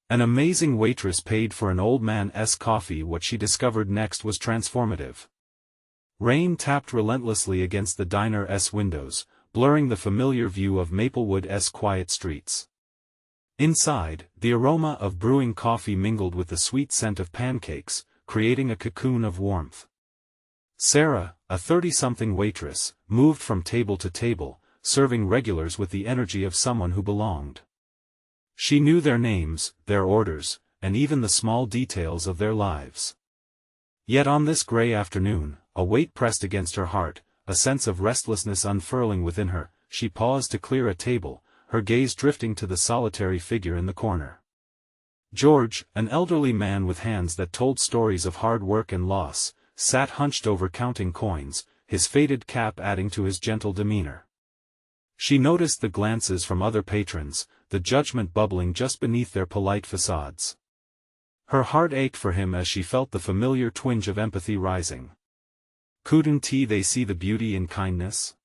An amazing waitress paid for an old man's coffee. What she discovered next was transformative. Rain tapped relentlessly against the diner's windows, blurring the familiar view of Maplewood's quiet streets. Inside, the aroma of brewing coffee mingled with the sweet scent of pancakes, creating a cocoon of warmth. Sarah, a 30-something waitress, moved from table to table, serving regulars with the energy of someone who belonged. She knew their names, their orders, and even the small details of their lives. Yet on this gray afternoon, a weight pressed against her heart, a sense of restlessness unfurling within her. She paused to clear a table, her gaze drifting to the solitary figure in the corner. George, an elderly man with hands that told stories of hard work and loss, sat hunched over counting coins, his faded cap adding to his gentle demeanor. She noticed the glances from other patrons, the judgment bubbling just beneath their polite facades. Her heart ached for him as she felt the familiar twinge of empathy rising. Couldn't they see the beauty in kindness?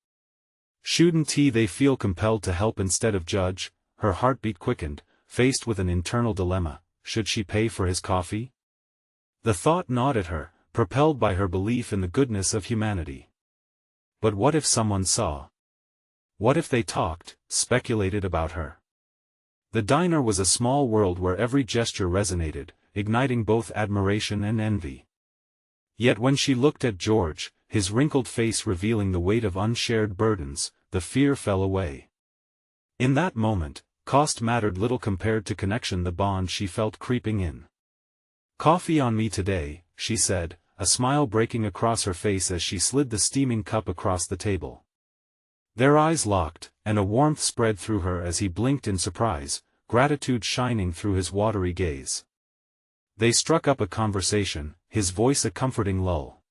Shouldn't they feel compelled to help instead of judge? Her heartbeat quickened, faced with an internal dilemma. Should she pay for his coffee? The thought gnawed at her, propelled by her belief in the goodness of humanity. But what if someone saw? What if they talked, speculated about her? The diner was a small world where every gesture resonated, igniting both admiration and envy. Yet when she looked at George, his wrinkled face revealing the weight of unshared burdens, the fear fell away. In that moment, cost mattered little compared to connection, the bond she felt creeping in. "Coffee on me today," she said, a smile breaking across her face as she slid the steaming cup across the table. Their eyes locked, and a warmth spread through her as he blinked in surprise, gratitude shining through his watery gaze. They struck up a conversation, his voice a comforting lull.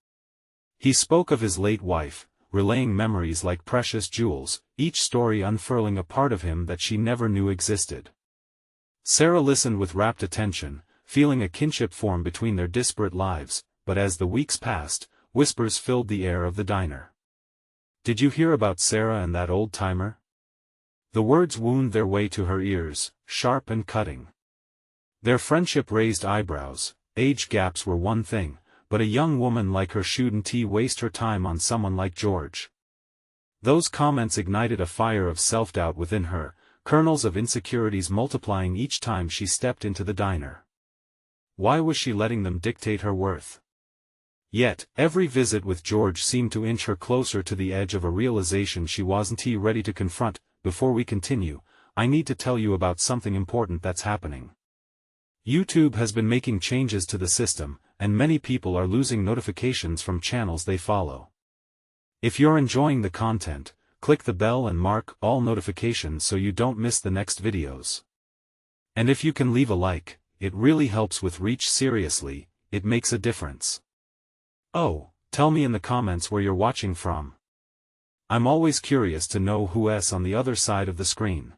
He spoke of his late wife, relaying memories like precious jewels, each story unfurling a part of him that she never knew existed. Sarah listened with rapt attention, feeling a kinship form between their disparate lives, but as the weeks passed, whispers filled the air of the diner. "Did you hear about Sarah and that old-timer?" The words wound their way to her ears, sharp and cutting. Their friendship raised eyebrows. Age gaps were one thing, but a young woman like her shouldn't waste her time on someone like George. Those comments ignited a fire of self-doubt within her, kernels of insecurities multiplying each time she stepped into the diner. Why was she letting them dictate her worth? Yet, every visit with George seemed to inch her closer to the edge of a realization she wasn't ready to confront. Before we continue, I need to tell you about something important that's happening. YouTube has been making changes to the system, and many people are losing notifications from channels they follow. If you're enjoying the content, click the bell and mark all notifications so you don't miss the next videos. And if you can leave a like, it really helps with reach. Seriously, it makes a difference. Oh, tell me in the comments where you're watching from. I'm always curious to know who's on the other side of the screen.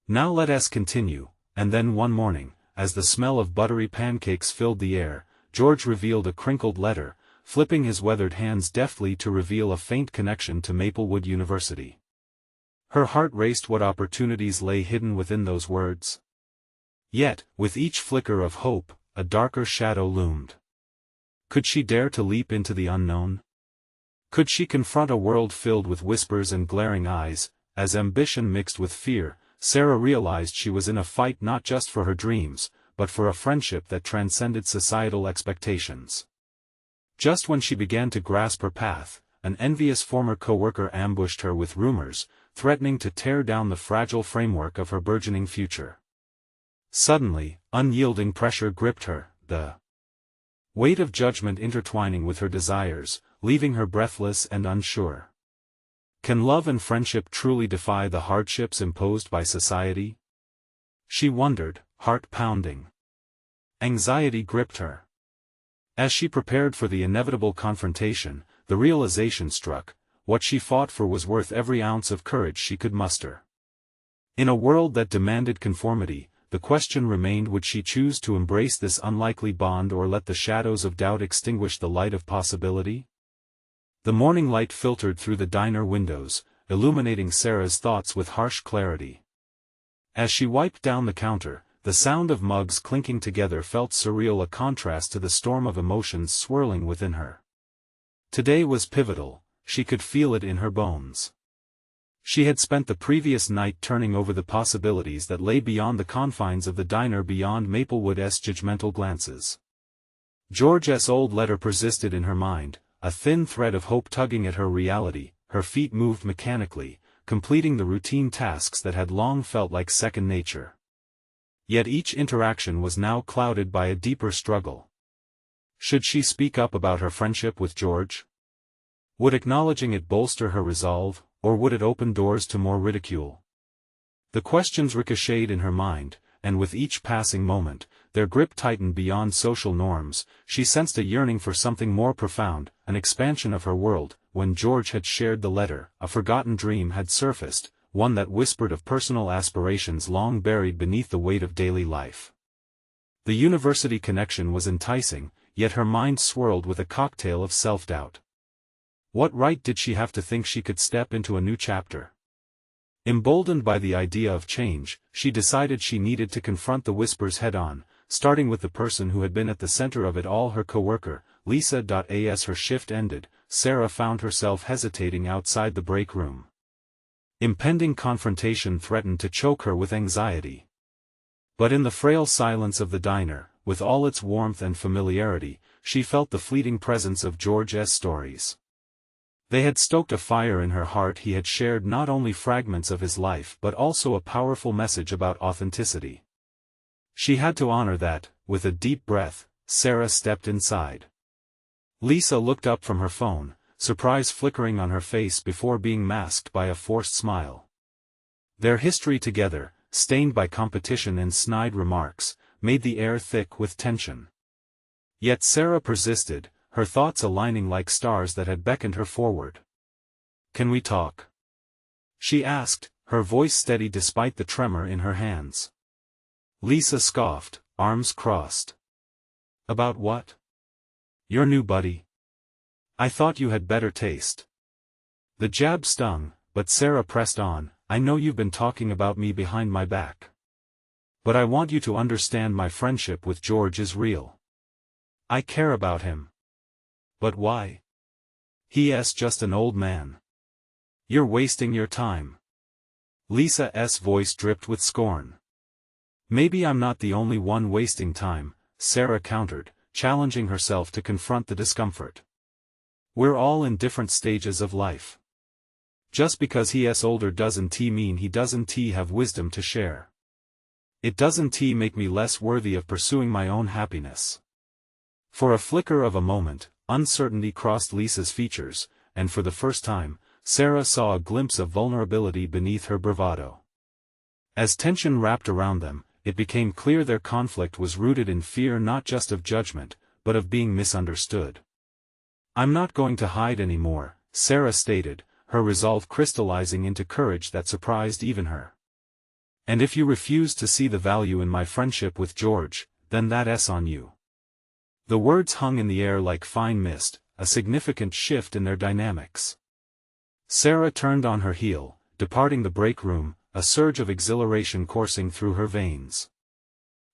Now let us continue. And then one morning, as the smell of buttery pancakes filled the air, George revealed a crinkled letter, flipping his weathered hands deftly to reveal a faint connection to Maplewood University. Her heart raced. What opportunities lay hidden within those words? Yet, with each flicker of hope, a darker shadow loomed. Could she dare to leap into the unknown? Could she confront a world filled with whispers and glaring eyes? As ambition mixed with fear, Sarah realized she was in a fight not just for her dreams, but for a friendship that transcended societal expectations. Just when she began to grasp her path, an envious former co-worker ambushed her with rumors, threatening to tear down the fragile framework of her burgeoning future. Suddenly, unyielding pressure gripped her, the weight of judgment intertwining with her desires, leaving her breathless and unsure. Can love and friendship truly defy the hardships imposed by society? She wondered, heart pounding. Anxiety gripped her. As she prepared for the inevitable confrontation, the realization struck: what she fought for was worth every ounce of courage she could muster. In a world that demanded conformity, the question remained: would she choose to embrace this unlikely bond or let the shadows of doubt extinguish the light of possibility? The morning light filtered through the diner windows, illuminating Sarah's thoughts with harsh clarity. As she wiped down the counter, the sound of mugs clinking together felt surreal, a contrast to the storm of emotions swirling within her. Today was pivotal, she could feel it in her bones. She had spent the previous night turning over the possibilities that lay beyond the confines of the diner, beyond Maplewood's judgmental glances. George's old letter persisted in her mind, a thin thread of hope tugging at her reality. Her feet moved mechanically, completing the routine tasks that had long felt like second nature. Yet each interaction was now clouded by a deeper struggle. Should she speak up about her friendship with George? Would acknowledging it bolster her resolve, or would it open doors to more ridicule? The questions ricocheted in her mind, and with each passing moment, their grip tightened beyond social norms. She sensed a yearning for something more profound, an expansion of her world. When George had shared the letter, a forgotten dream had surfaced, one that whispered of personal aspirations long buried beneath the weight of daily life. The university connection was enticing, yet her mind swirled with a cocktail of self-doubt. What right did she have to think she could step into a new chapter? Emboldened by the idea of change, she decided she needed to confront the whispers head-on, starting with the person who had been at the center of it all, her coworker, Lisa. As her shift ended, Sarah found herself hesitating outside the break room. Impending confrontation threatened to choke her with anxiety. But in the frail silence of the diner, with all its warmth and familiarity, she felt the fleeting presence of George's stories. They had stoked a fire in her heart. He had shared not only fragments of his life but also a powerful message about authenticity. She had to honor that. With a deep breath, Sarah stepped inside. Lisa looked up from her phone, surprise flickering on her face before being masked by a forced smile. Their history together, stained by competition and snide remarks, made the air thick with tension. Yet Sarah persisted, her thoughts aligning like stars that had beckoned her forward. "Can we talk?" she asked, her voice steady despite the tremor in her hands. Lisa scoffed, arms crossed. "About what?" "Your new buddy. I thought you had better taste." The jab stung, but Sarah pressed on. "I know you've been talking about me behind my back. But I want you to understand my friendship with George is real. I care about him." "But why? He's just an old man. You're wasting your time." Lisa's voice dripped with scorn. "Maybe I'm not the only one wasting time," Sarah countered, challenging herself to confront the discomfort. "We're all in different stages of life. Just because he's older doesn't mean he doesn't have wisdom to share. It doesn't make me less worthy of pursuing my own happiness." For a flicker of a moment, uncertainty crossed Lisa's features, and for the first time, Sarah saw a glimpse of vulnerability beneath her bravado. As tension wrapped around them, it became clear their conflict was rooted in fear, not just of judgment, but of being misunderstood. "I'm not going to hide anymore," Sarah stated, her resolve crystallizing into courage that surprised even her. "And if you refuse to see the value in my friendship with George, then that's on you." The words hung in the air like fine mist, a significant shift in their dynamics. Sarah turned on her heel, departing the break room, a surge of exhilaration coursing through her veins.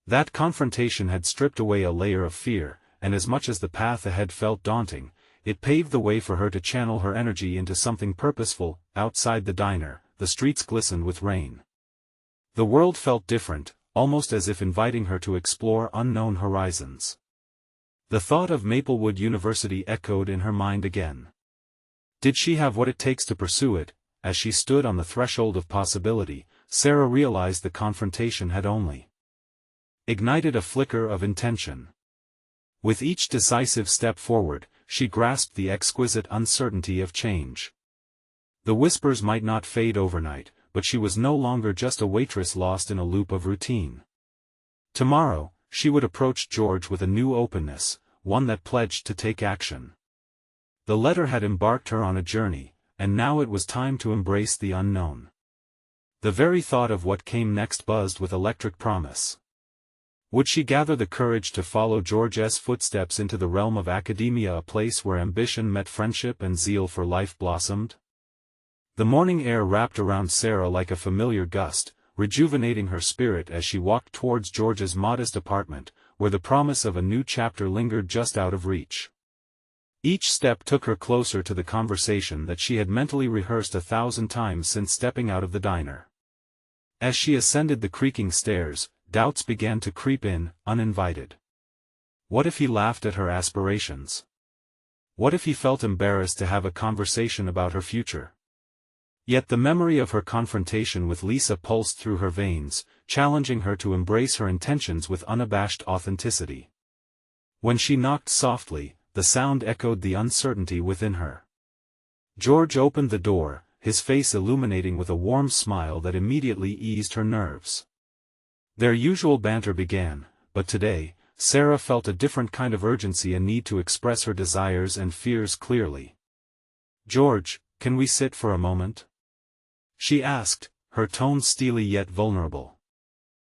That confrontation had stripped away a layer of fear, and as much as the path ahead felt daunting, it paved the way for her to channel her energy into something purposeful. Outside the diner, the streets glistened with rain. The world felt different, almost as if inviting her to explore unknown horizons. The thought of Maplewood University echoed in her mind again. Did she have what it takes to pursue it? As she stood on the threshold of possibility, Sarah realized the confrontation had only ignited a flicker of intention. With each decisive step forward, she grasped the exquisite uncertainty of change. The whispers might not fade overnight, but she was no longer just a waitress lost in a loop of routine. Tomorrow, she would approach George with a new openness, one that pledged to take action. The letter had embarked her on a journey, and now it was time to embrace the unknown. The very thought of what came next buzzed with electric promise. Would she gather the courage to follow George's footsteps into the realm of academia, a place where ambition met friendship and zeal for life blossomed? The morning air wrapped around Sarah like a familiar gust, rejuvenating her spirit as she walked towards George's modest apartment, where the promise of a new chapter lingered just out of reach. Each step took her closer to the conversation that she had mentally rehearsed 1,000 times since stepping out of the diner. As she ascended the creaking stairs, doubts began to creep in, uninvited. What if he laughed at her aspirations? What if he felt embarrassed to have a conversation about her future? Yet the memory of her confrontation with Lisa pulsed through her veins, challenging her to embrace her intentions with unabashed authenticity. When she knocked softly, the sound echoed the uncertainty within her. George opened the door, his face illuminating with a warm smile that immediately eased her nerves. Their usual banter began, but today, Sarah felt a different kind of urgency and need to express her desires and fears clearly. "George, can we sit for a moment?" she asked, her tone steely yet vulnerable.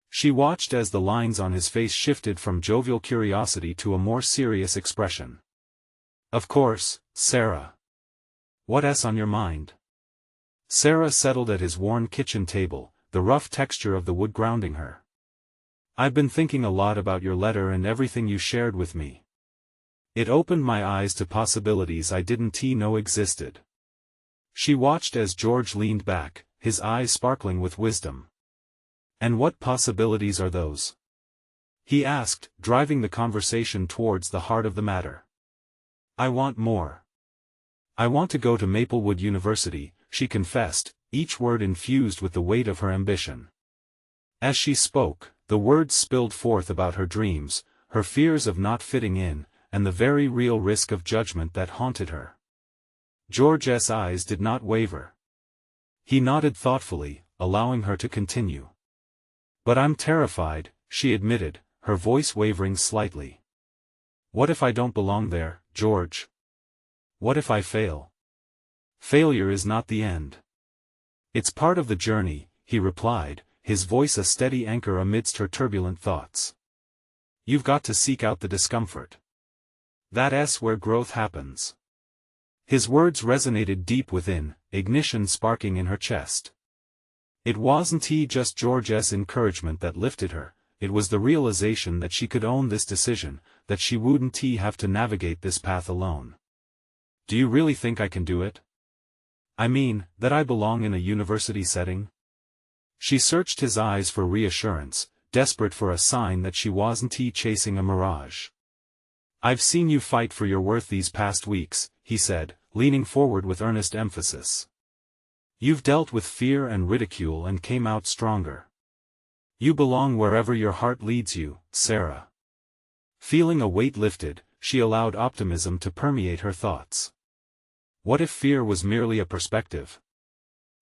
She watched as the lines on his face shifted from jovial curiosity to a more serious expression. "Of course, Sarah. What's on your mind?" Sarah settled at his worn kitchen table, the rough texture of the wood grounding her. "I've been thinking a lot about your letter and everything you shared with me. It opened my eyes to possibilities I didn't know existed." She watched as George leaned back, his eyes sparkling with wisdom. "And what possibilities are those?" he asked, driving the conversation towards the heart of the matter. "I want more. I want to go to Maplewood University," she confessed, each word infused with the weight of her ambition. As she spoke, the words spilled forth about her dreams, her fears of not fitting in, and the very real risk of judgment that haunted her. George's eyes did not waver. He nodded thoughtfully, allowing her to continue. "But I'm terrified," she admitted, her voice wavering slightly. "What if I don't belong there, George? What if I fail?" "Failure is not the end. It's part of the journey," he replied, his voice a steady anchor amidst her turbulent thoughts. "You've got to seek out the discomfort. That's where growth happens." His words resonated deep within, ignition sparking in her chest. It wasn't just George's encouragement that lifted her, it was the realization that she could own this decision, that she wouldn't have to navigate this path alone. "Do you really think I can do it? I mean, that I belong in a university setting?" She searched his eyes for reassurance, desperate for a sign that she wasn't chasing a mirage. "I've seen you fight for your worth these past weeks," he said, leaning forward with earnest emphasis. "You've dealt with fear and ridicule and came out stronger. You belong wherever your heart leads you, Sarah." Feeling a weight lifted, she allowed optimism to permeate her thoughts. What if fear was merely a perspective?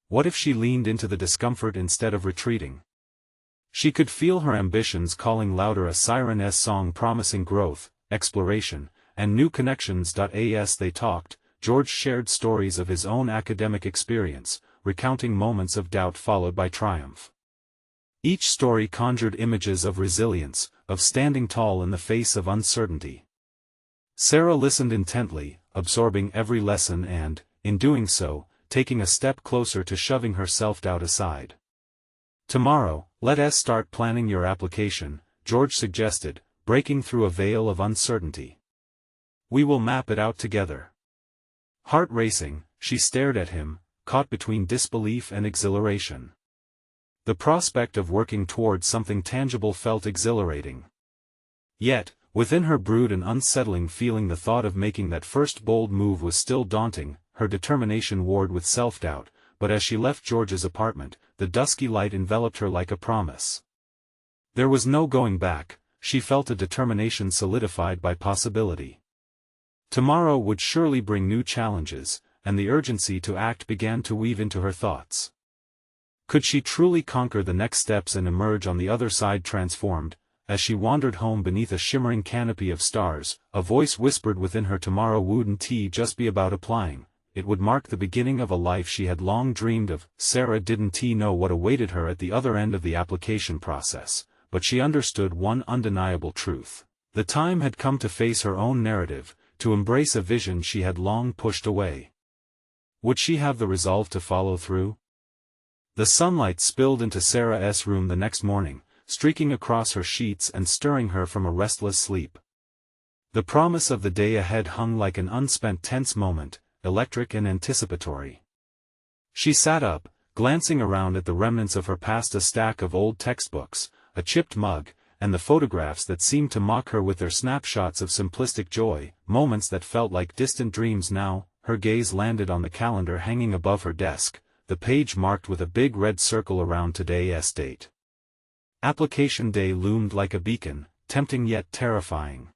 What if she leaned into the discomfort instead of retreating? She could feel her ambitions calling louder, a siren's song promising growth, exploration, and new connections. As they talked, George shared stories of his own academic experience, recounting moments of doubt followed by triumph. Each story conjured images of resilience, of standing tall in the face of uncertainty. Sarah listened intently, absorbing every lesson and, in doing so, taking a step closer to shoving her self-doubt aside. "Tomorrow, let's start planning your application," George suggested, breaking through a veil of uncertainty. "We will map it out together." Heart racing, she stared at him, caught between disbelief and exhilaration. The prospect of working towards something tangible felt exhilarating. Yet, within her brewed an unsettling feeling. The thought of making that first bold move was still daunting, her determination warred with self-doubt, but as she left George's apartment, the dusky light enveloped her like a promise. There was no going back, she felt a determination solidified by possibility. Tomorrow would surely bring new challenges, and the urgency to act began to weave into her thoughts. Could she truly conquer the next steps and emerge on the other side transformed? As she wandered home beneath a shimmering canopy of stars, a voice whispered within her, tomorrow wouldn't just be about applying, it would mark the beginning of a life she had long dreamed of. Sarah didn't know what awaited her at the other end of the application process, but she understood one undeniable truth. The time had come to face her own narrative, to embrace a vision she had long pushed away. Would she have the resolve to follow through? The sunlight spilled into Sarah's room the next morning, streaking across her sheets and stirring her from a restless sleep. The promise of the day ahead hung like an unspent tense moment, electric and anticipatory. She sat up, glancing around at the remnants of her past, a stack of old textbooks, a chipped mug, and the photographs that seemed to mock her with their snapshots of simplistic joy, moments that felt like distant dreams. Now, her gaze landed on the calendar hanging above her desk, the page marked with a big red circle around today's date. Application day loomed like a beacon, tempting yet terrifying.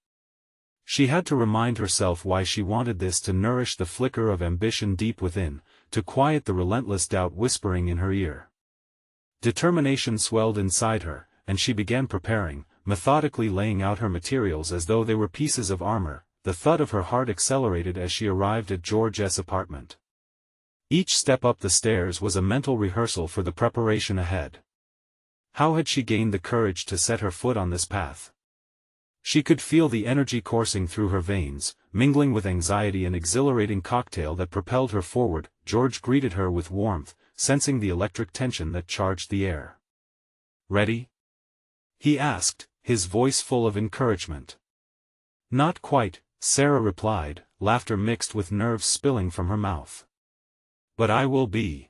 She had to remind herself why she wanted this, to nourish the flicker of ambition deep within, to quiet the relentless doubt whispering in her ear. Determination swelled inside her, and she began preparing, methodically laying out her materials as though they were pieces of armor. The thud of her heart accelerated as she arrived at George's apartment. Each step up the stairs was a mental rehearsal for the preparation ahead. How had she gained the courage to set her foot on this path? She could feel the energy coursing through her veins, mingling with anxiety, an exhilarating cocktail that propelled her forward. George greeted her with warmth, sensing the electric tension that charged the air. "Ready?" he asked, his voice full of encouragement. "Not quite," Sarah replied, laughter mixed with nerves spilling from her mouth. "But I will be."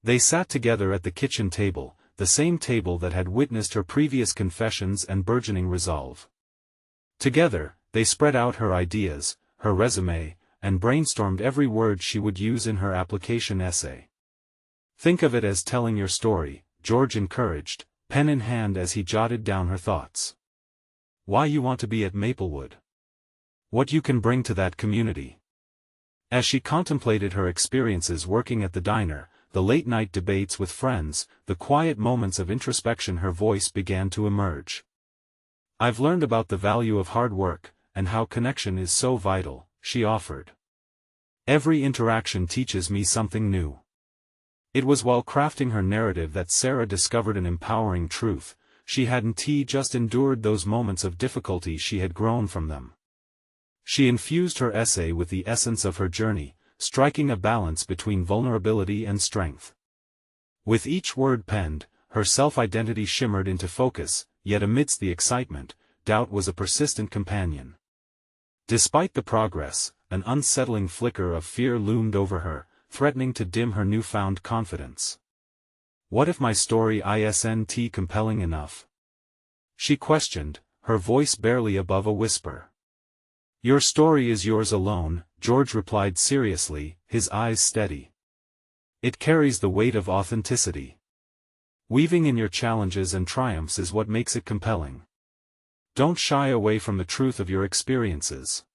They sat together at the kitchen table, the same table that had witnessed her previous confessions and burgeoning resolve. Together, they spread out her ideas, her resume, and brainstormed every word she would use in her application essay. "Think of it as telling your story," George encouraged, pen in hand as he jotted down her thoughts. "Why you want to be at Maplewood. What you can bring to that community." As she contemplated her experiences working at the diner, the late-night debates with friends, the quiet moments of introspection, her voice began to emerge. "I've learned about the value of hard work, and how connection is so vital," she offered. "Every interaction teaches me something new." It was while crafting her narrative that Sarah discovered an empowering truth: she hadn't just endured those moments of difficulty, she had grown from them. She infused her essay with the essence of her journey, striking a balance between vulnerability and strength. With each word penned, her self-identity shimmered into focus, yet amidst the excitement, doubt was a persistent companion. Despite the progress, an unsettling flicker of fear loomed over her, threatening to dim her newfound confidence. "What if my story isn't compelling enough?" she questioned, her voice barely above a whisper. "Your story is yours alone," George replied seriously, his eyes steady. "It carries the weight of authenticity. Weaving in your challenges and triumphs is what makes it compelling. Don't shy away from the truth of your experiences."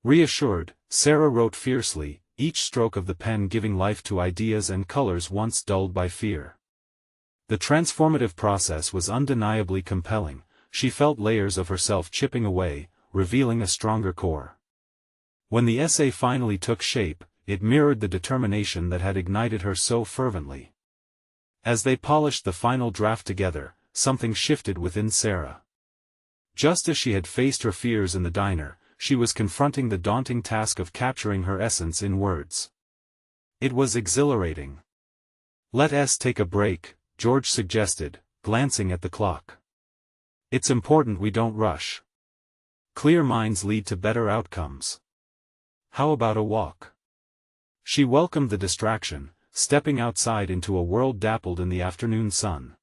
Reassured, Sarah wrote fiercely, each stroke of the pen giving life to ideas and colors once dulled by fear. The transformative process was undeniably compelling. She felt layers of herself chipping away, revealing a stronger core. When the essay finally took shape, it mirrored the determination that had ignited her so fervently. As they polished the final draft together, something shifted within Sarah. Just as she had faced her fears in the diner, she was confronting the daunting task of capturing her essence in words. It was exhilarating. "Let's take a break," George suggested, glancing at the clock. "It's important we don't rush. Clear minds lead to better outcomes. How about a walk?" She welcomed the distraction, stepping outside into a world dappled in the afternoon sun.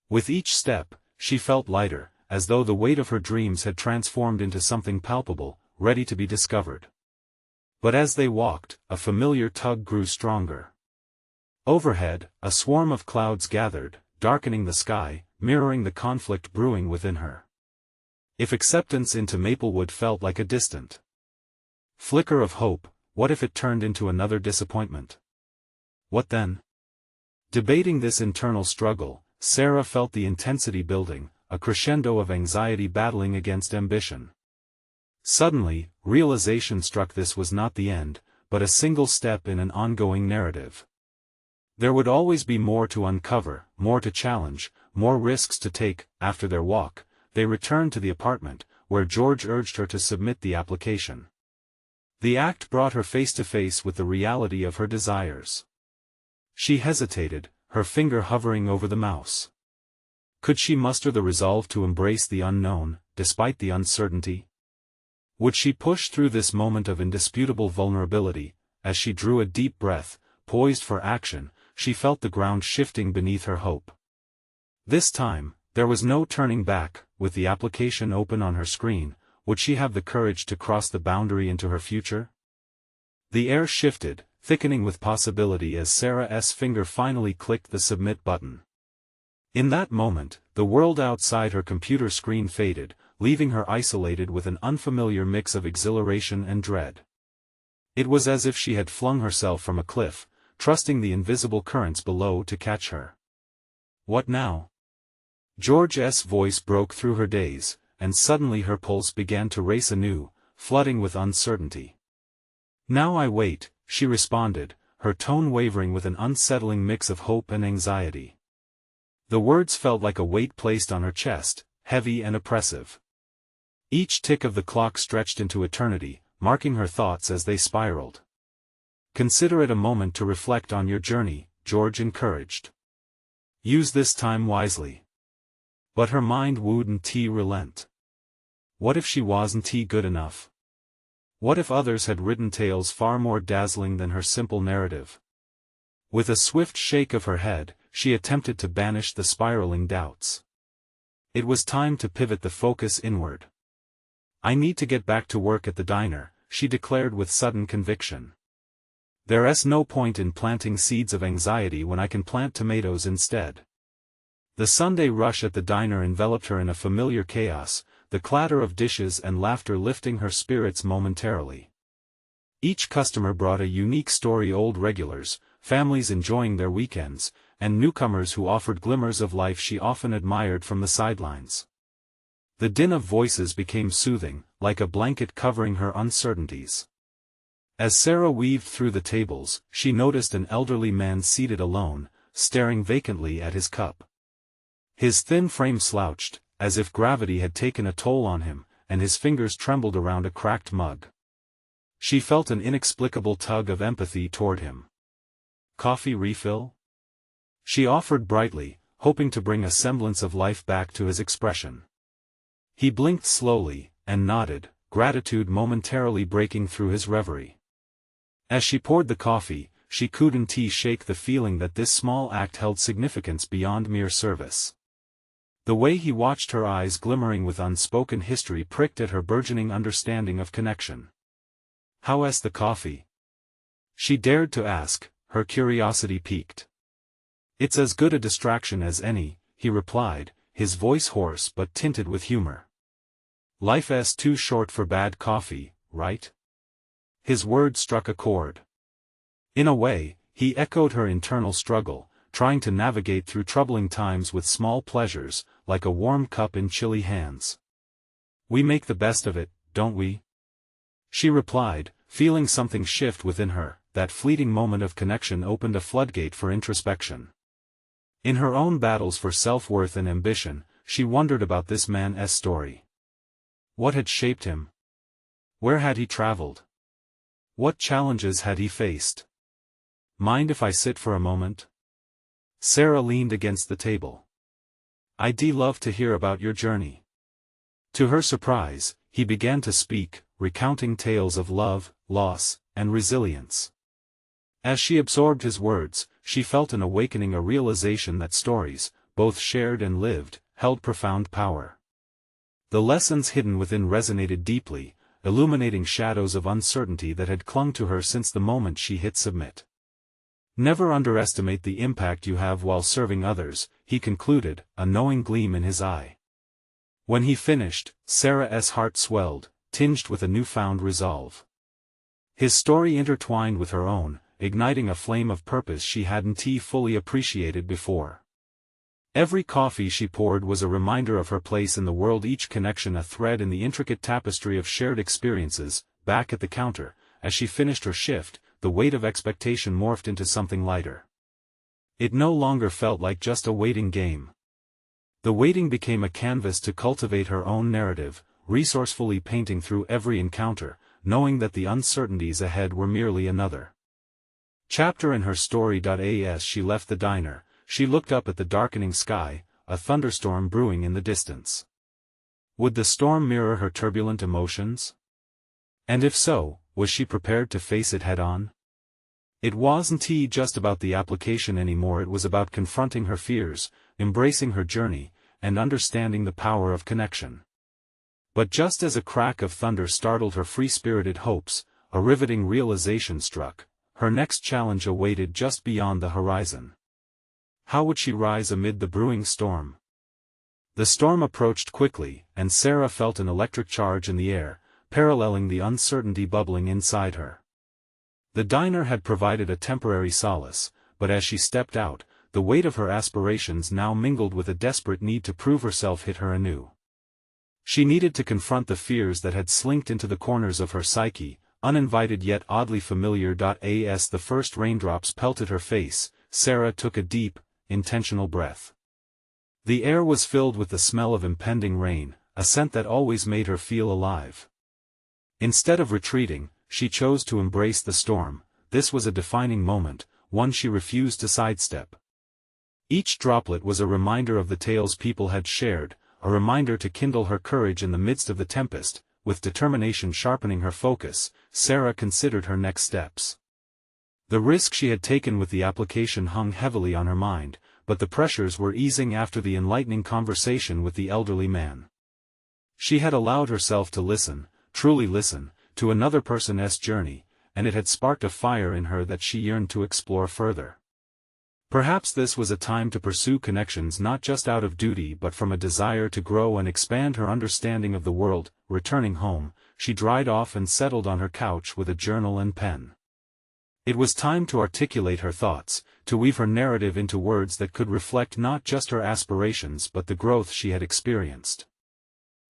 With each step, she felt lighter, as though the weight of her dreams had transformed into something palpable, ready to be discovered. But as they walked, a familiar tug grew stronger. Overhead, a swarm of clouds gathered, darkening the sky, mirroring the conflict brewing within her. If acceptance into Maplewood felt like a distant flicker of hope, what if it turned into another disappointment? What then? Debating this internal struggle, Sarah felt the intensity building, a crescendo of anxiety battling against ambition. Suddenly, realization struck: this was not the end, but a single step in an ongoing narrative. There would always be more to uncover, more to challenge, more risks to take. After their walk, they returned to the apartment, where George urged her to submit the application. The act brought her face to face with the reality of her desires. She hesitated, her finger hovering over the mouse. Could she muster the resolve to embrace the unknown, despite the uncertainty? Would she push through this moment of indisputable vulnerability? As she drew a deep breath, poised for action, she felt the ground shifting beneath her hope. This time, there was no turning back. With the application open on her screen, would she have the courage to cross the boundary into her future? The air shifted, thickening with possibility as Sarah's finger finally clicked the submit button. In that moment, the world outside her computer screen faded, leaving her isolated with an unfamiliar mix of exhilaration and dread. It was as if she had flung herself from a cliff, trusting the invisible currents below to catch her. What now? George's voice broke through her daze, and suddenly her pulse began to race anew, flooding with uncertainty. Now I wait, she responded, her tone wavering with an unsettling mix of hope and anxiety. The words felt like a weight placed on her chest, heavy and oppressive. Each tick of the clock stretched into eternity, marking her thoughts as they spiraled. Consider it a moment to reflect on your journey, George encouraged. Use this time wisely. But her mind wouldn't relent. What if she wasn't good enough? What if others had written tales far more dazzling than her simple narrative? With a swift shake of her head, she attempted to banish the spiraling doubts. It was time to pivot the focus inward. I need to get back to work at the diner, she declared with sudden conviction. There's no point in planting seeds of anxiety when I can plant tomatoes instead. The Sunday rush at the diner enveloped her in a familiar chaos, the clatter of dishes and laughter lifting her spirits momentarily. Each customer brought a unique story: old regulars, families enjoying their weekends, and newcomers who offered glimmers of life she often admired from the sidelines. The din of voices became soothing, like a blanket covering her uncertainties. As Sarah weaved through the tables, she noticed an elderly man seated alone, staring vacantly at his cup. His thin frame slouched, as if gravity had taken a toll on him, and his fingers trembled around a cracked mug. She felt an inexplicable tug of empathy toward him. Coffee refill? She offered brightly, hoping to bring a semblance of life back to his expression. He blinked slowly, and nodded, gratitude momentarily breaking through his reverie. As she poured the coffee, she couldn't shake the feeling that this small act held significance beyond mere service. The way he watched her eyes glimmering with unspoken history pricked at her burgeoning understanding of connection. "How's the coffee?" she dared to ask, her curiosity piqued. "It's as good a distraction as any," he replied, his voice hoarse but tinted with humor. "Life's too short for bad coffee, right?" His words struck a chord. In a way, he echoed her internal struggle, trying to navigate through troubling times with small pleasures, like a warm cup in chilly hands. "We make the best of it, don't we?" she replied, feeling something shift within her. That fleeting moment of connection opened a floodgate for introspection. In her own battles for self-worth and ambition, she wondered about this man's story. What had shaped him? Where had he traveled? What challenges had he faced? "Mind if I sit for a moment?" Sarah leaned against the table. "I'd love to hear about your journey." To her surprise, he began to speak, recounting tales of love, loss, and resilience. As she absorbed his words, she felt an awakening, a realization that stories, both shared and lived, held profound power. The lessons hidden within resonated deeply, illuminating shadows of uncertainty that had clung to her since the moment she hit submit. "Never underestimate the impact you have while serving others," he concluded, a knowing gleam in his eye. When he finished, Sarah's heart swelled, tinged with a newfound resolve. His story intertwined with her own, igniting a flame of purpose she hadn't fully appreciated before. Every coffee she poured was a reminder of her place in the world, each connection a thread in the intricate tapestry of shared experiences. Back at the counter, as she finished her shift, the weight of expectation morphed into something lighter. It no longer felt like just a waiting game. The waiting became a canvas to cultivate her own narrative, resourcefully painting through every encounter, knowing that the uncertainties ahead were merely another Chapter in her story. As she left the diner, she looked up at the darkening sky, a thunderstorm brewing in the distance. Would the storm mirror her turbulent emotions? And if so, was she prepared to face it head-on? It wasn't just about the application anymore. It was about confronting her fears, embracing her journey, and understanding the power of connection. But just as a crack of thunder startled her free-spirited hopes, a riveting realization struck. Her next challenge awaited just beyond the horizon. How would she rise amid the brewing storm? The storm approached quickly, and Sarah felt an electric charge in the air, paralleling the uncertainty bubbling inside her. The diner had provided a temporary solace, but as she stepped out, the weight of her aspirations now mingled with a desperate need to prove herself hit her anew. She needed to confront the fears that had slinked into the corners of her psyche, uninvited yet oddly familiar. As the first raindrops pelted her face, Sarah took a deep, intentional breath. The air was filled with the smell of impending rain, a scent that always made her feel alive. Instead of retreating, she chose to embrace the storm. This was a defining moment, one she refused to sidestep. Each droplet was a reminder of the tales people had shared, a reminder to kindle her courage in the midst of the tempest. With determination sharpening her focus, Sarah considered her next steps. The risk she had taken with the application hung heavily on her mind, but the pressures were easing after the enlightening conversation with the elderly man. She had allowed herself to listen, truly listen, to another person's journey, and it had sparked a fire in her that she yearned to explore further. Perhaps this was a time to pursue connections not just out of duty but from a desire to grow and expand her understanding of the world. Returning home, she dried off and settled on her couch with a journal and pen. It was time to articulate her thoughts, to weave her narrative into words that could reflect not just her aspirations but the growth she had experienced.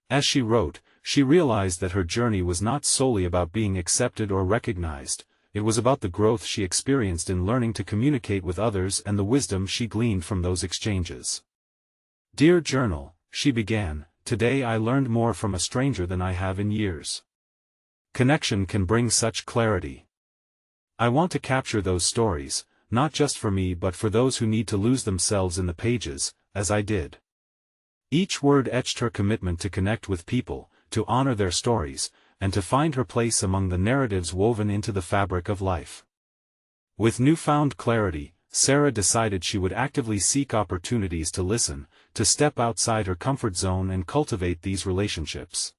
As she wrote, she realized that her journey was not solely about being accepted or recognized. It was about the growth she experienced in learning to communicate with others and the wisdom she gleaned from those exchanges. Dear Journal, she began, today I learned more from a stranger than I have in years. Connection can bring such clarity. I want to capture those stories, not just for me but for those who need to lose themselves in the pages, as I did. Each word etched her commitment to connect with people, to honor their stories, and to find her place among the narratives woven into the fabric of life. With newfound clarity, Sarah decided she would actively seek opportunities to listen, to step outside her comfort zone and cultivate these relationships.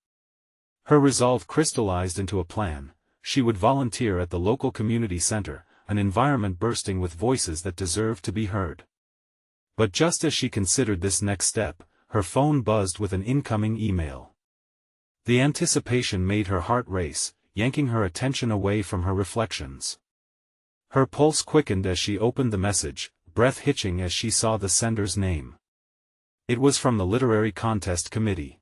Her resolve crystallized into a plan. She would volunteer at the local community center, an environment bursting with voices that deserved to be heard. But just as she considered this next step, her phone buzzed with an incoming email. The anticipation made her heart race, yanking her attention away from her reflections. Her pulse quickened as she opened the message, breath hitching as she saw the sender's name. It was from the Literary Contest Committee.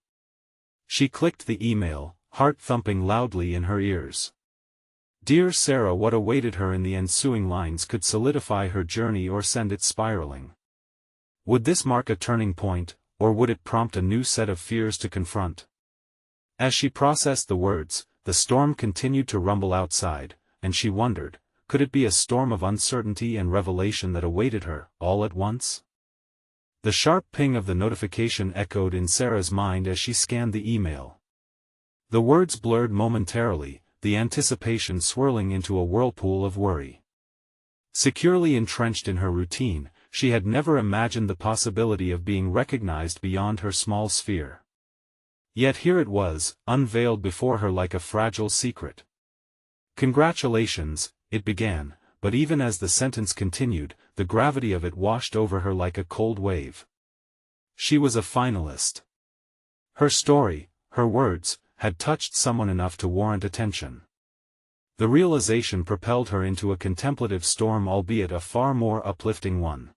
She clicked the email, heart thumping loudly in her ears. Dear Sarah, what awaited her in the ensuing lines could solidify her journey or send it spiraling. Would this mark a turning point, or would it prompt a new set of fears to confront? As she processed the words, the storm continued to rumble outside, and she wondered, could it be a storm of uncertainty and revelation that awaited her, all at once? The sharp ping of the notification echoed in Sarah's mind as she scanned the email. The words blurred momentarily, the anticipation swirling into a whirlpool of worry. Securely entrenched in her routine, she had never imagined the possibility of being recognized beyond her small sphere. Yet here it was, unveiled before her like a fragile secret. Congratulations, it began, but even as the sentence continued, the gravity of it washed over her like a cold wave. She was a finalist. Her story, her words, had touched someone enough to warrant attention. The realization propelled her into a contemplative storm, albeit a far more uplifting one.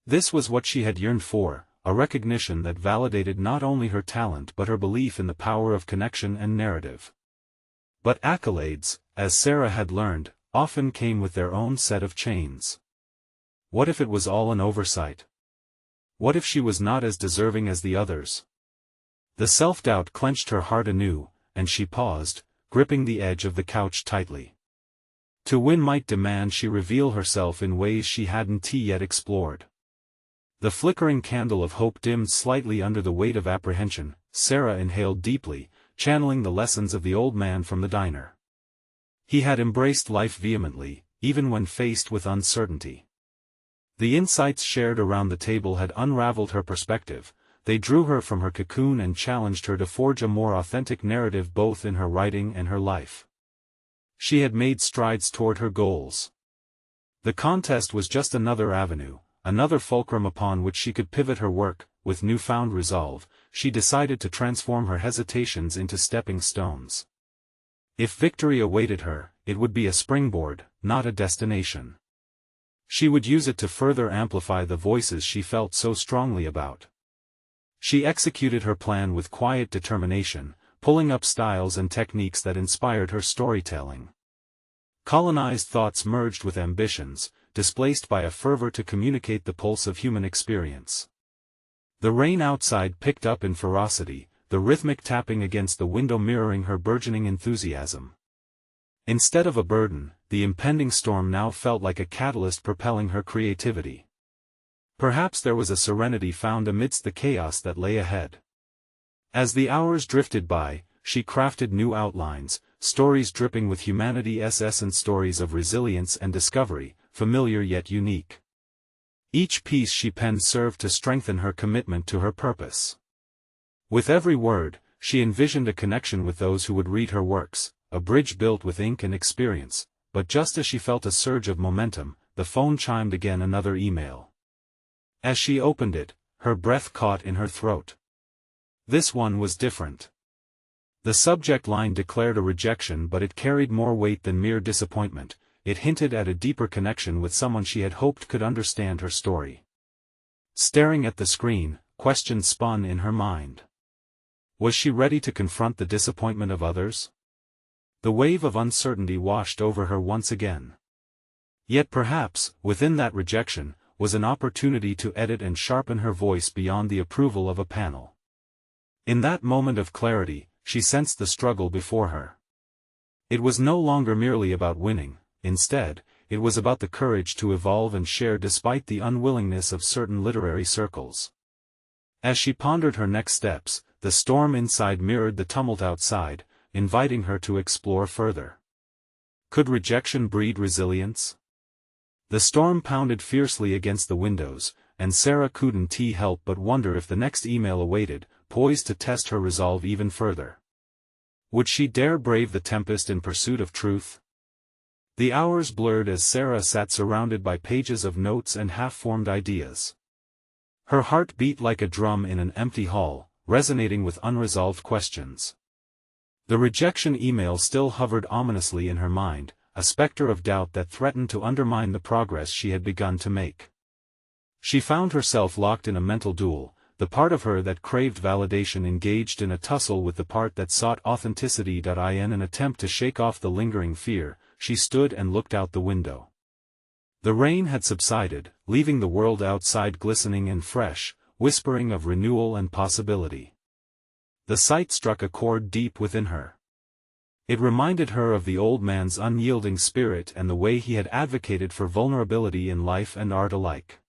This was what she had yearned for, a recognition that validated not only her talent but her belief in the power of connection and narrative. But accolades, as Sarah had learned, often came with their own set of chains. What if it was all an oversight? What if she was not as deserving as the others? The self-doubt clenched her heart anew, and she paused, gripping the edge of the couch tightly. To win might demand she reveal herself in ways she hadn't yet explored. The flickering candle of hope dimmed slightly under the weight of apprehension. Sarah inhaled deeply, channeling the lessons of the old man from the diner. He had embraced life vehemently, even when faced with uncertainty. The insights shared around the table had unraveled her perspective. They drew her from her cocoon and challenged her to forge a more authentic narrative both in her writing and her life. She had made strides toward her goals. The contest was just another avenue, another fulcrum upon which she could pivot her work. With newfound resolve, she decided to transform her hesitations into stepping stones. If victory awaited her, it would be a springboard, not a destination. She would use it to further amplify the voices she felt so strongly about. She executed her plan with quiet determination, pulling up styles and techniques that inspired her storytelling. Colonized thoughts merged with ambitions, displaced by a fervor to communicate the pulse of human experience. The rain outside picked up in ferocity, the rhythmic tapping against the window mirroring her burgeoning enthusiasm. Instead of a burden, the impending storm now felt like a catalyst propelling her creativity. Perhaps there was a serenity found amidst the chaos that lay ahead. As the hours drifted by, she crafted new outlines, stories dripping with humanity's essence, stories of resilience and discovery, familiar yet unique. Each piece she penned served to strengthen her commitment to her purpose. With every word, she envisioned a connection with those who would read her works, a bridge built with ink and experience. But just as she felt a surge of momentum, the phone chimed again, another email. As she opened it, her breath caught in her throat. This one was different. The subject line declared a rejection, but it carried more weight than mere disappointment. It hinted at a deeper connection with someone she had hoped could understand her story. Staring at the screen, questions spun in her mind. Was she ready to confront the disappointment of others? The wave of uncertainty washed over her once again. Yet perhaps, within that rejection, was an opportunity to edit and sharpen her voice beyond the approval of a panel. In that moment of clarity, she sensed the struggle before her. It was no longer merely about winning. Instead, it was about the courage to evolve and share despite the unwillingness of certain literary circles. As she pondered her next steps, the storm inside mirrored the tumult outside, inviting her to explore further. Could rejection breed resilience? The storm pounded fiercely against the windows, and Sarah couldn't help but wonder if the next email awaited, poised to test her resolve even further. Would she dare brave the tempest in pursuit of truth? The hours blurred as Sarah sat surrounded by pages of notes and half-formed ideas. Her heart beat like a drum in an empty hall, resonating with unresolved questions. The rejection email still hovered ominously in her mind, a specter of doubt that threatened to undermine the progress she had begun to make. She found herself locked in a mental duel, the part of her that craved validation engaged in a tussle with the part that sought authenticity. In an attempt to shake off the lingering fear, she stood and looked out the window. The rain had subsided, leaving the world outside glistening and fresh, whispering of renewal and possibility. The sight struck a chord deep within her. It reminded her of the old man's unyielding spirit and the way he had advocated for vulnerability in life and art alike.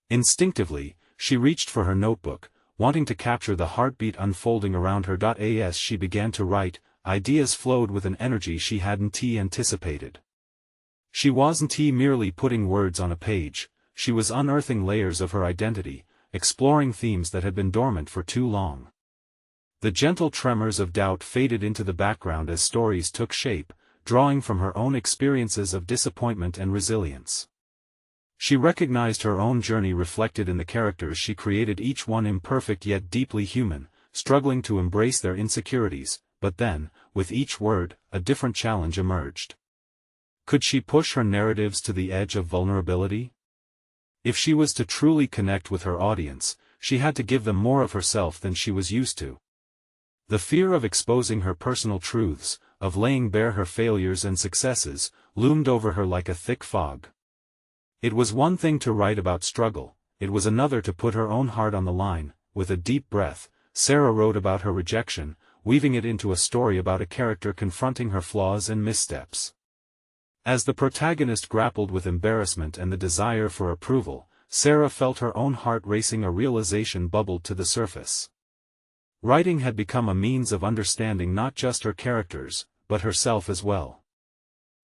Instinctively, she reached for her notebook, wanting to capture the heartbeat unfolding around her. As she began to write, ideas flowed with an energy she hadn't anticipated. She wasn't merely putting words on a page, she was unearthing layers of her identity, exploring themes that had been dormant for too long. The gentle tremors of doubt faded into the background as stories took shape, drawing from her own experiences of disappointment and resilience. She recognized her own journey reflected in the characters she created, each one imperfect yet deeply human, struggling to embrace their insecurities, but then, with each word, a different challenge emerged. Could she push her narratives to the edge of vulnerability? If she was to truly connect with her audience, she had to give them more of herself than she was used to. The fear of exposing her personal truths, of laying bare her failures and successes, loomed over her like a thick fog. It was one thing to write about struggle, it was another to put her own heart on the line. With a deep breath, Sarah wrote about her rejection, weaving it into a story about a character confronting her flaws and missteps. As the protagonist grappled with embarrassment and the desire for approval, Sarah felt her own heart racing. A realization bubbled to the surface. Writing had become a means of understanding not just her characters, but herself as well.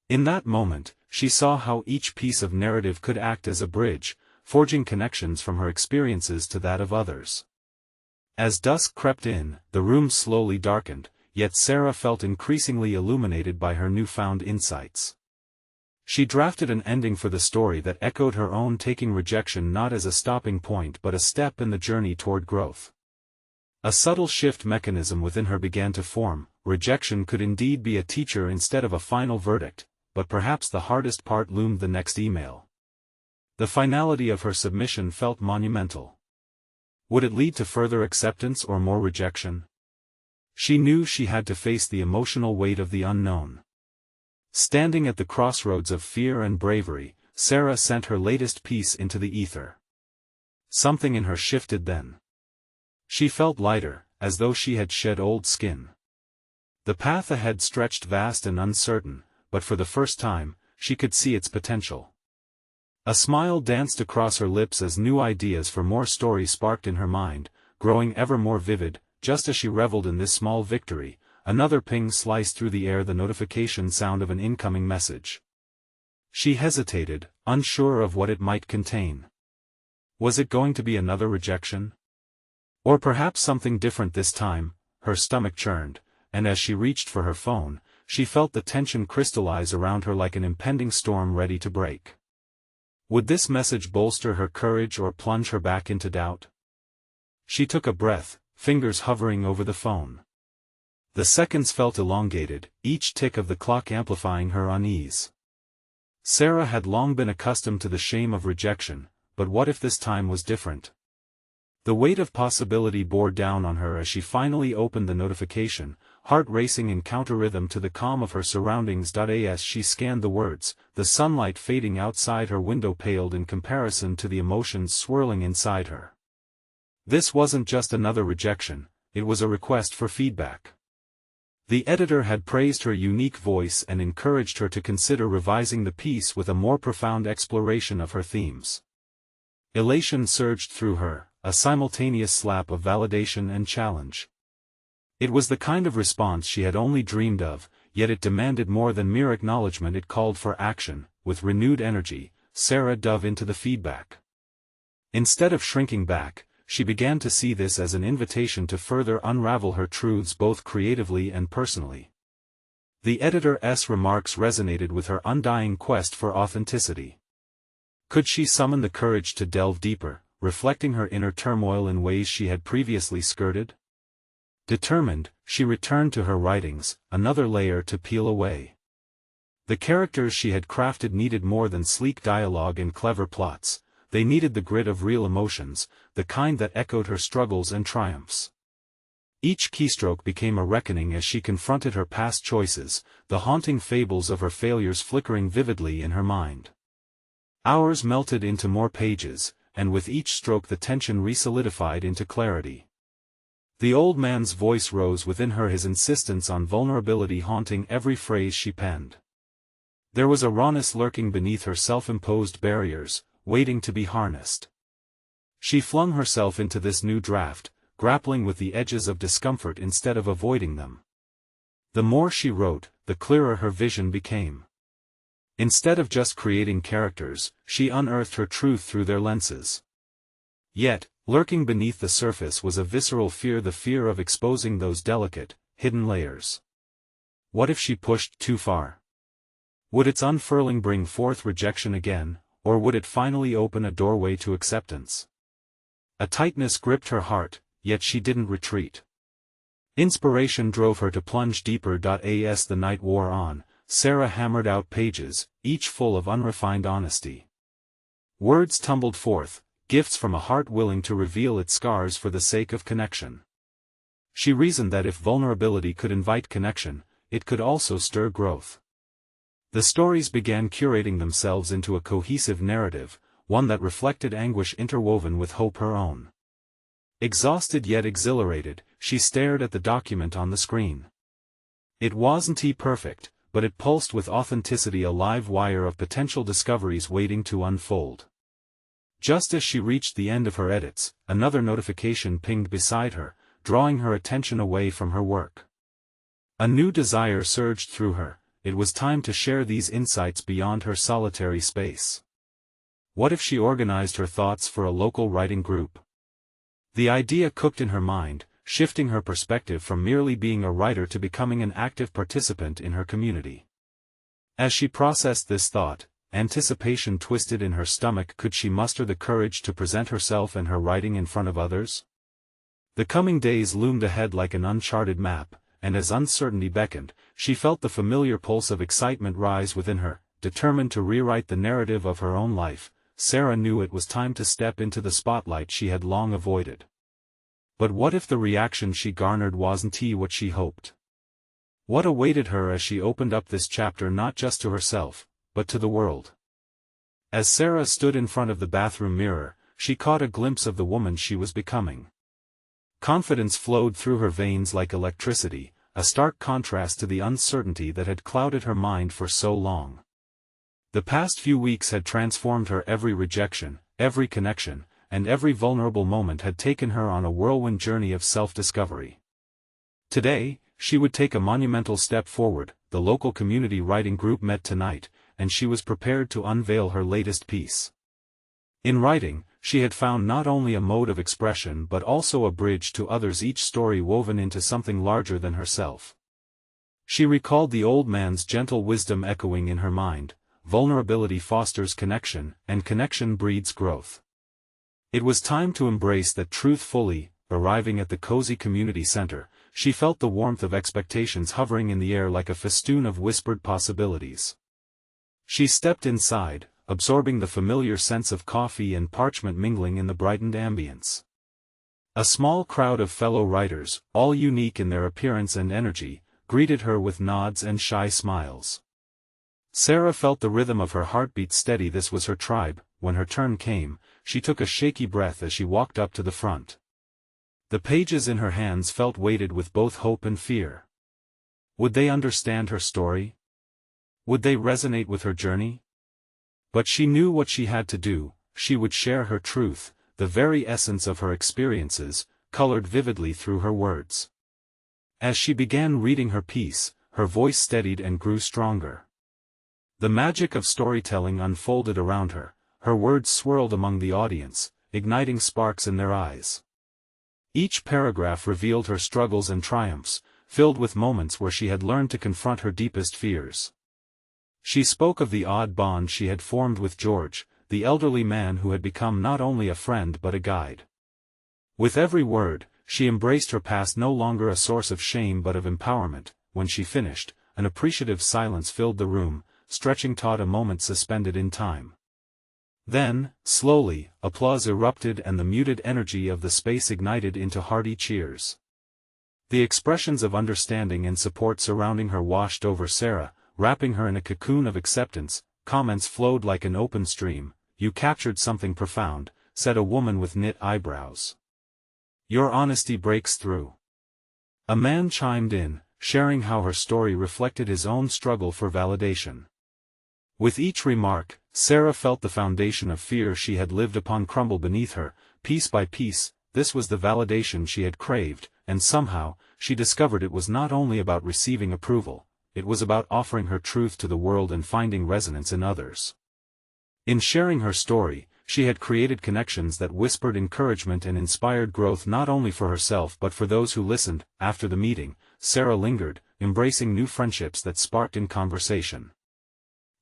In that moment, she saw how each piece of narrative could act as a bridge, forging connections from her experiences to that of others. As dusk crept in, the room slowly darkened, yet Sarah felt increasingly illuminated by her newfound insights. She drafted an ending for the story that echoed her own, taking rejection not as a stopping point but a step in the journey toward growth. A subtle shift mechanism within her began to form. Rejection could indeed be a teacher instead of a final verdict, but perhaps the hardest part loomed: the next email. The finality of her submission felt monumental. Would it lead to further acceptance or more rejection? She knew she had to face the emotional weight of the unknown. Standing at the crossroads of fear and bravery, Sarah sent her latest piece into the ether. Something in her shifted then. She felt lighter, as though she had shed old skin. The path ahead stretched vast and uncertain, but for the first time, she could see its potential. A smile danced across her lips as new ideas for more story sparked in her mind, growing ever more vivid. Just as she reveled in this small victory, another ping sliced through the air, the notification sound of an incoming message. She hesitated, unsure of what it might contain. Was it going to be another rejection? Or perhaps something different this time? Her stomach churned, and as she reached for her phone, she felt the tension crystallize around her like an impending storm ready to break. Would this message bolster her courage or plunge her back into doubt? She took a breath, fingers hovering over the phone. The seconds felt elongated, each tick of the clock amplifying her unease. Sarah had long been accustomed to the shame of rejection, but what if this time was different? The weight of possibility bore down on her as she finally opened the notification, heart racing in counter-rhythm to the calm of her surroundings. As she scanned the words, the sunlight fading outside her window paled in comparison to the emotions swirling inside her. This wasn't just another rejection, it was a request for feedback. The editor had praised her unique voice and encouraged her to consider revising the piece with a more profound exploration of her themes. Elation surged through her, a simultaneous slap of validation and challenge. It was the kind of response she had only dreamed of, yet it demanded more than mere acknowledgement. It called for action. With renewed energy, Sarah dove into the feedback. Instead of shrinking back, she began to see this as an invitation to further unravel her truths both creatively and personally. The editor's remarks resonated with her undying quest for authenticity. Could she summon the courage to delve deeper, reflecting her inner turmoil in ways she had previously skirted? Determined, she returned to her writings, another layer to peel away. The characters she had crafted needed more than sleek dialogue and clever plots. They needed the grit of real emotions, the kind that echoed her struggles and triumphs. Each keystroke became a reckoning as she confronted her past choices, the haunting fables of her failures flickering vividly in her mind. Hours melted into more pages, and with each stroke the tension re-solidified into clarity. The old man's voice rose within her, his insistence on vulnerability haunting every phrase she penned. There was a rawness lurking beneath her self-imposed barriers, waiting to be harnessed. She flung herself into this new draft, grappling with the edges of discomfort instead of avoiding them. The more she wrote, the clearer her vision became. Instead of just creating characters, she unearthed her truth through their lenses. Yet, lurking beneath the surface was a visceral fear, the fear of exposing those delicate, hidden layers. What if she pushed too far? Would its unfurling bring forth rejection again, or would it finally open a doorway to acceptance? A tightness gripped her heart, yet she didn't retreat. Inspiration drove her to plunge deeper. As the night wore on, Sarah hammered out pages, each full of unrefined honesty. Words tumbled forth, gifts from a heart willing to reveal its scars for the sake of connection. She reasoned that if vulnerability could invite connection, it could also stir growth. The stories began curating themselves into a cohesive narrative, one that reflected anguish interwoven with hope her own. Exhausted yet exhilarated, she stared at the document on the screen. It wasn't perfect, but it pulsed with authenticity, a live wire of potential discoveries waiting to unfold. Just as she reached the end of her edits, another notification pinged beside her, drawing her attention away from her work. A new desire surged through her. It was time to share these insights beyond her solitary space. What if she organized her thoughts for a local writing group? The idea cooked in her mind, shifting her perspective from merely being a writer to becoming an active participant in her community. As she processed this thought, anticipation twisted in her stomach. Could she muster the courage to present herself and her writing in front of others? The coming days loomed ahead like an uncharted map, and as uncertainty beckoned, she felt the familiar pulse of excitement rise within her. Determined to rewrite the narrative of her own life, Sarah knew it was time to step into the spotlight she had long avoided. But what if the reaction she garnered wasn't what she hoped? What awaited her as she opened up this chapter, not just to herself, but to the world? As Sarah stood in front of the bathroom mirror, she caught a glimpse of the woman she was becoming. Confidence flowed through her veins like electricity, a stark contrast to the uncertainty that had clouded her mind for so long. The past few weeks had transformed her. Every rejection, every connection, and every vulnerable moment had taken her on a whirlwind journey of self-discovery. Today, she would take a monumental step forward. The local community writing group met tonight, and she was prepared to unveil her latest piece. In writing, she had found not only a mode of expression but also a bridge to others, each story woven into something larger than herself. She recalled the old man's gentle wisdom echoing in her mind: vulnerability fosters connection, and connection breeds growth. It was time to embrace that truth fully. Arriving at the cozy community center, she felt the warmth of expectations hovering in the air like a festoon of whispered possibilities. She stepped inside, absorbing the familiar sense of coffee and parchment mingling in the brightened ambience. A small crowd of fellow writers, all unique in their appearance and energy, greeted her with nods and shy smiles. Sarah felt the rhythm of her heartbeat steady. This was her tribe. When her turn came, she took a shaky breath as she walked up to the front. The pages in her hands felt weighted with both hope and fear. Would they understand her story? Would they resonate with her journey? But she knew what she had to do. She would share her truth, the very essence of her experiences, colored vividly through her words. As she began reading her piece, her voice steadied and grew stronger. The magic of storytelling unfolded around her. Her words swirled among the audience, igniting sparks in their eyes. Each paragraph revealed her struggles and triumphs, filled with moments where she had learned to confront her deepest fears. She spoke of the odd bond she had formed with George, the elderly man who had become not only a friend but a guide. With every word, she embraced her past, no longer a source of shame but of empowerment. When she finished, an appreciative silence filled the room, stretching taut, a moment suspended in time. Then, slowly, applause erupted and the muted energy of the space ignited into hearty cheers. The expressions of understanding and support surrounding her washed over Sarah, wrapping her in a cocoon of acceptance. Comments flowed like an open stream. "You captured something profound," said a woman with knit eyebrows. "Your honesty breaks through." A man chimed in, sharing how her story reflected his own struggle for validation. With each remark, Sarah felt the foundation of fear she had lived upon crumble beneath her. Piece by piece, this was the validation she had craved, and somehow, she discovered it was not only about receiving approval, it was about offering her truth to the world and finding resonance in others. In sharing her story, she had created connections that whispered encouragement and inspired growth, not only for herself but for those who listened. After the meeting, Sarah lingered, embracing new friendships that sparked in conversation.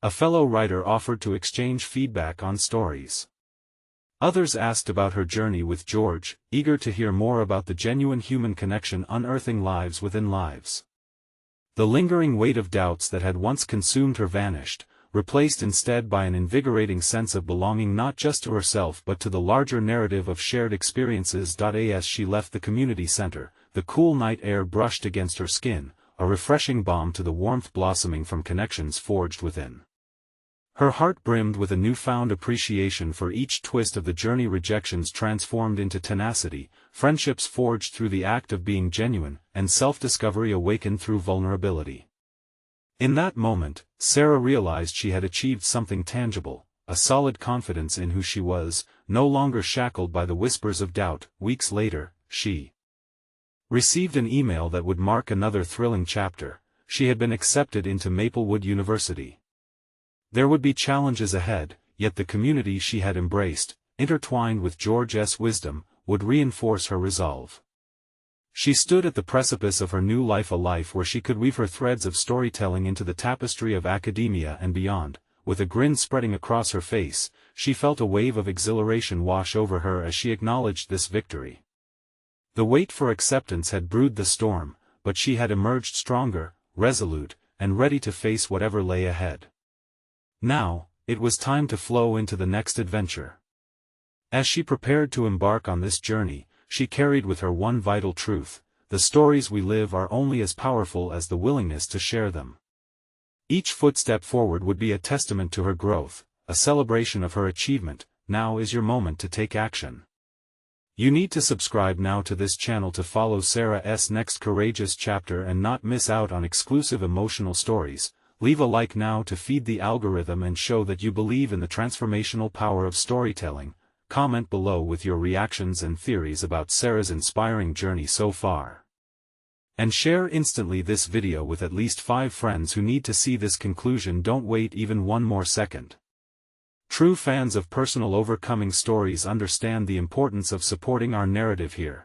A fellow writer offered to exchange feedback on stories. Others asked about her journey with George, eager to hear more about the genuine human connection unearthing lives within lives. The lingering weight of doubts that had once consumed her vanished, replaced instead by an invigorating sense of belonging, not just to herself but to the larger narrative of shared experiences. As she left the community center, the cool night air brushed against her skin, a refreshing balm to the warmth blossoming from connections forged within. Her heart brimmed with a newfound appreciation for each twist of the journey. Rejections transformed into tenacity, friendships forged through the act of being genuine, and self-discovery awakened through vulnerability. In that moment, Sarah realized she had achieved something tangible, a solid confidence in who she was, no longer shackled by the whispers of doubt. Weeks later, she received an email that would mark another thrilling chapter. She had been accepted into Maplewood University. There would be challenges ahead, yet the community she had embraced, intertwined with George's wisdom, would reinforce her resolve. She stood at the precipice of her new life, a life where she could weave her threads of storytelling into the tapestry of academia and beyond. With a grin spreading across her face, she felt a wave of exhilaration wash over her as she acknowledged this victory. The wait for acceptance had brewed the storm, but she had emerged stronger, resolute, and ready to face whatever lay ahead. Now, it was time to flow into the next adventure. As she prepared to embark on this journey, she carried with her one vital truth: the stories we live are only as powerful as the willingness to share them. Each footstep forward would be a testament to her growth, a celebration of her achievement. Now is your moment to take action. You need to subscribe now to this channel to follow Sarah's next courageous chapter and not miss out on exclusive emotional stories. Leave a like now to feed the algorithm and show that you believe in the transformational power of storytelling. Comment below with your reactions and theories about Sarah's inspiring journey so far. And share instantly this video with at least 5 friends who need to see this conclusion. Don't wait even one more second. True fans of personal overcoming stories understand the importance of supporting our narrative here.